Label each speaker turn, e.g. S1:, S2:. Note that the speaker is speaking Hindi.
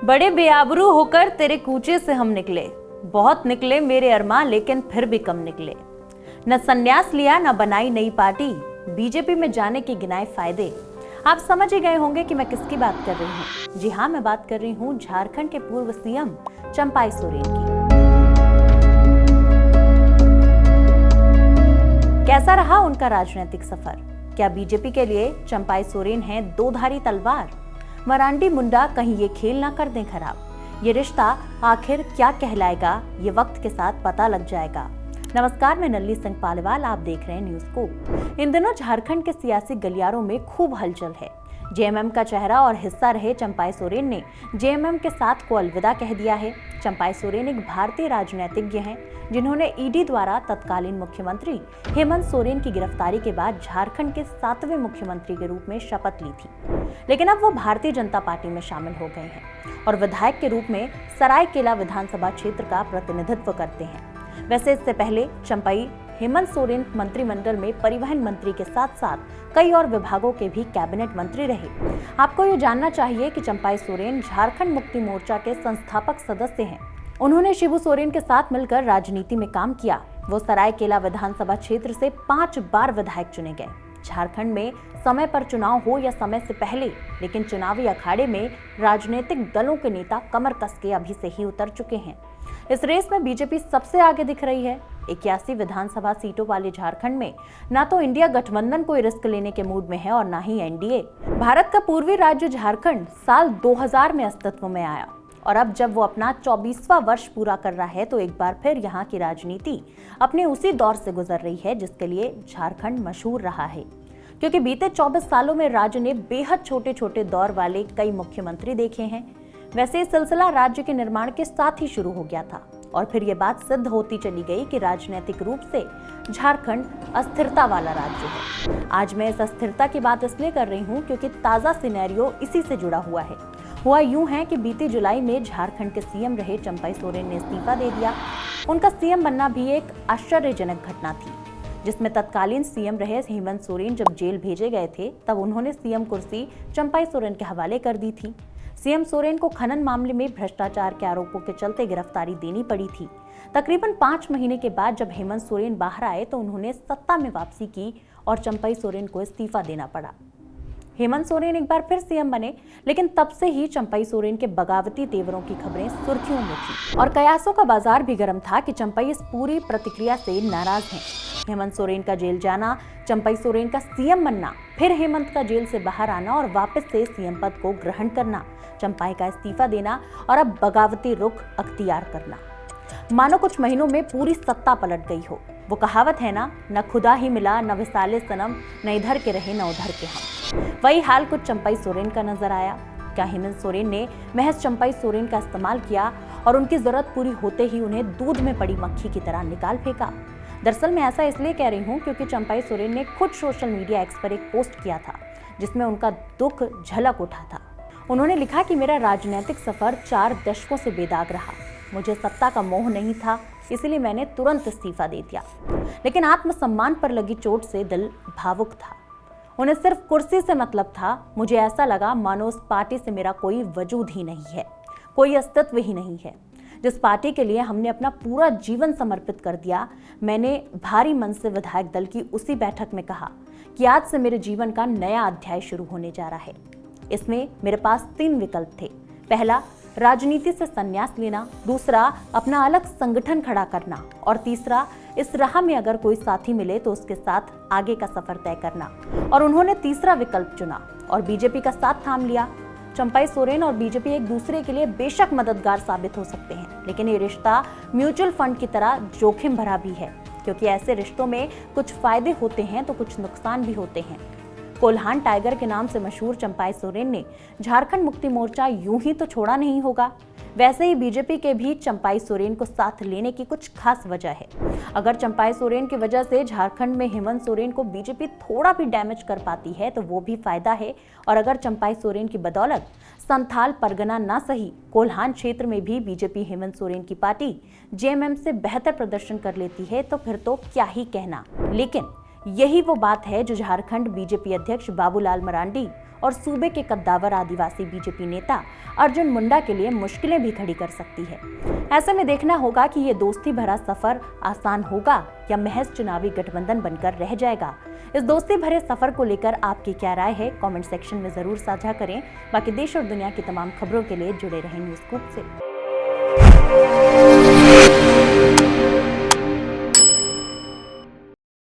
S1: बड़े बेआबरू होकर तेरे कूचे से हम निकले, बहुत निकले मेरे अरमान, लेकिन फिर भी कम निकले। न संन्यास लिया, न बनाई नई पार्टी, बीजेपी में जाने के गिनाए फायदे। आप समझ ही गए होंगे कि मैं किसकी बात कर रही हूँ। जी हाँ, मैं बात कर रही हूँ झारखंड के पूर्व सीएम चंपाई सोरेन की। कैसा रहा उनका राजनीतिक सफर? क्या बीजेपी के लिए चंपाई सोरेन हैं दो-धारी तलवार? मरांडी मुंडा कहीं ये खेल ना कर दें खराब। ये रिश्ता आखिर क्या कहलाएगा, ये वक्त के साथ पता लग जाएगा। नमस्कार, मैं नल्ली सिंह पालीवाल, आप देख रहे हैं न्यूज़ को। इन दिनों झारखंड के सियासी गलियारों में खूब हलचल है। जेएमएम का चेहरा और हिस्सा रहे चंपाई सोरेन ने जेएमएम के साथ को अलविदा कह दिया है। चंपाई सोरेन एक भारतीय राजनीतिज्ञ हैं जिन्होंने ईडी द्वारा तत्कालीन मुख्यमंत्री हेमंत सोरेन की गिरफ्तारी के बाद झारखंड के 7वें मुख्यमंत्री के रूप में शपथ ली थी, लेकिन अब वो भारतीय जनता पार्टी में शामिल हो गए हैं और विधायक के रूप में सरायकेला विधानसभा क्षेत्र का प्रतिनिधित्व करते हैं। वैसे इससे पहले चंपाई हेमंत सोरेन मंत्रिमंडल में परिवहन मंत्री के साथ साथ कई और विभागों के भी कैबिनेट मंत्री रहे। आपको ये जानना चाहिए कि चंपाई सोरेन झारखंड मुक्ति मोर्चा के संस्थापक सदस्य हैं। उन्होंने शिबू सोरेन के साथ मिलकर राजनीति में काम किया। वो सरायकेला विधानसभा क्षेत्र से 5 बार विधायक चुने गए। झारखंड में समय पर चुनाव हो या समय से पहले, लेकिन चुनावी अखाड़े में राजनीतिक दलों के नेता कमर कस के अभी से ही उतर चुके हैं। इस रेस में बीजेपी सबसे आगे दिख रही है। 81 विधानसभा सीटों वाले झारखंड में ना तो इंडिया गठबंधन कोई रिस्क लेने के मूड में है और ना ही एनडीए। भारत का पूर्वी राज्य झारखंड साल 2000 में अस्तित्व में आया और अब जब वो अपना 24वां वर्ष पूरा कर रहा है तो एक बार फिर यहाँ की राजनीति अपने उसी दौर से गुजर रही है जिसके लिए झारखंड मशहूर रहा है। क्योंकि बीते 24 सालों में राज्य ने बेहद छोटे छोटे दौर वाले कई मुख्यमंत्री देखे हैं। वैसे ये सिलसिला राज्य के निर्माण के साथ ही शुरू हो गया था और फिर ये बात सिद्ध होती चली गई कि राजनीतिक रूप से झारखंड अस्थिरता वाला राज्य है। आज मैं इस अस्थिरता की बात इसलिए कर रही हूँ क्योंकि ताजा सिनेरियो इसी से जुड़ा हुआ है। हुआ यूं है कि बीते जुलाई में झारखंड के सीएम रहे चंपाई सोरेन ने इस्तीफा दे दिया। उनका सीएम बनना भी एक आश्चर्यजनक घटना थी, जिसमें तत्कालीन सीएम रहे हेमंत सोरेन जब जेल भेजे गए थे तब उन्होंने सीएम कुर्सी चंपाई सोरेन के हवाले कर दी थी। सीएम सोरेन को खनन मामले में भ्रष्टाचार के आरोपों के चलते गिरफ्तारी देनी पड़ी थी। तकरीबन 5 महीने के बाद जब हेमंत सोरेन बाहर आए तो उन्होंने सत्ता में वापसी की और चंपाई सोरेन को इस्तीफा देना पड़ा। हेमंत सोरेन एक बार फिर सीएम बने, लेकिन तब से ही चंपाई सोरेन के बगावती तेवरों की खबरें सुर्खियों में थी और कयासों का बाजार भी गर्म था कि चंपाई इस पूरी प्रतिक्रिया से नाराज हैं। हेमंत सोरेन का जेल जाना, चंपाई सोरेन का सीएम बनना, फिर हेमंत का जेल से बाहर आना और वापस से सीएम पद को ग्रहण करना, चंपाई का इस्तीफा देना और अब बगावती रुख अख्तियार करना। मानो कुछ महीनों में पूरी सत्ता पलट गई हो। वो कहावत है ना, न खुदा ही मिला न विसाले सनम, न इधर के रहे न उधर के हम। वही हाल कुछ चंपाई सोरेन का नजर आया। क्या हेमंत सोरेन ने महज चंपाई सोरेन का इस्तेमाल किया और उनकी जरूरत पूरी होते ही उन्हें दूध में पड़ी मक्खी की तरह निकाल फेंका? दरअसल मैं ऐसा इसलिए कह रही हूँ क्योंकि चंपाई सोरेन ने खुद सोशल मीडिया एक्स पर एक पोस्ट किया था जिसमें उनका दुख झलक उठा था। उन्होंने लिखा कि मेरा राजनीतिक सफर 4 दशकों से बेदाग रहा। मुझे सत्ता का मोह नहीं था, इसलिए मैंने तुरंत इस्तीफा दे दिया, लेकिन आत्मसम्मान पर लगी चोट से दिल भावुक था। उन्हें सिर्फ कुर्सी से मतलब था। मुझे ऐसा लगा मानो उस पार्टी से मेरा कोई वजूद ही नहीं है, कोई अस्तित्व ही नहीं है। जिस पार्टी के लिए हमने अपना पूरा जीवन समर्पित कर दिया, मैंने भारी मन से विधायक दल की उसी बैठक में कहा कि आज से मेरे जीवन का नया अध्याय शुरू होने जा रहा है। इसमें मेरे पास 3 विकल्प थे। पहला, राजनीति से संन्यास लेना, दूसरा, अपना अलग संगठन खड़ा करना और तीसरा, इस राह में अगर कोई साथी मिले तो उसके साथ आगे का सफर तय करना। और उन्होंने तीसरा विकल्प चुना और बीजेपी का साथ थाम लिया। चंपाई सोरेन और बीजेपी एक दूसरे के लिए बेशक मददगार साबित हो सकते हैं, लेकिन ये रिश्ता म्यूचुअल फंड की तरह जोखिम भरा भी है, क्योंकि ऐसे रिश्तों में कुछ फायदे होते हैं तो कुछ नुकसान भी होते हैं। कोल्हान टाइगर के नाम से मशहूर चंपाई सोरेन ने झारखंड मुक्ति मोर्चा यूं ही तो छोड़ा नहीं होगा। वैसे ही बीजेपी के भी चंपाई सोरेन को साथ लेने की कुछ खास वजह है। अगर चंपाई सोरेन की वजह से झारखंड में हेमंत सोरेन को बीजेपी थोड़ा भी डैमेज कर पाती है तो वो भी फायदा है, और अगर चंपाई सोरेन की बदौलत संथाल परगना ना सही कोल्हान क्षेत्र में भी बीजेपी हेमंत सोरेन की पार्टी जेएमएम से बेहतर प्रदर्शन कर लेती है तो फिर तो क्या ही कहना। लेकिन यही वो बात है जो झारखंड बीजेपी अध्यक्ष बाबूलाल मरांडी और सूबे के कद्दावर आदिवासी बीजेपी नेता अर्जुन मुंडा के लिए मुश्किलें भी खड़ी कर सकती है। ऐसे में देखना होगा कि ये दोस्ती भरा सफर आसान होगा या महज चुनावी गठबंधन बनकर रह जाएगा। इस दोस्ती भरे सफर को लेकर आपकी क्या राय है, कमेंट सेक्शन में जरूर साझा करें। बाकी देश और दुनिया की तमाम खबरों के लिए जुड़े रहें न्यूज़ स्कूप से।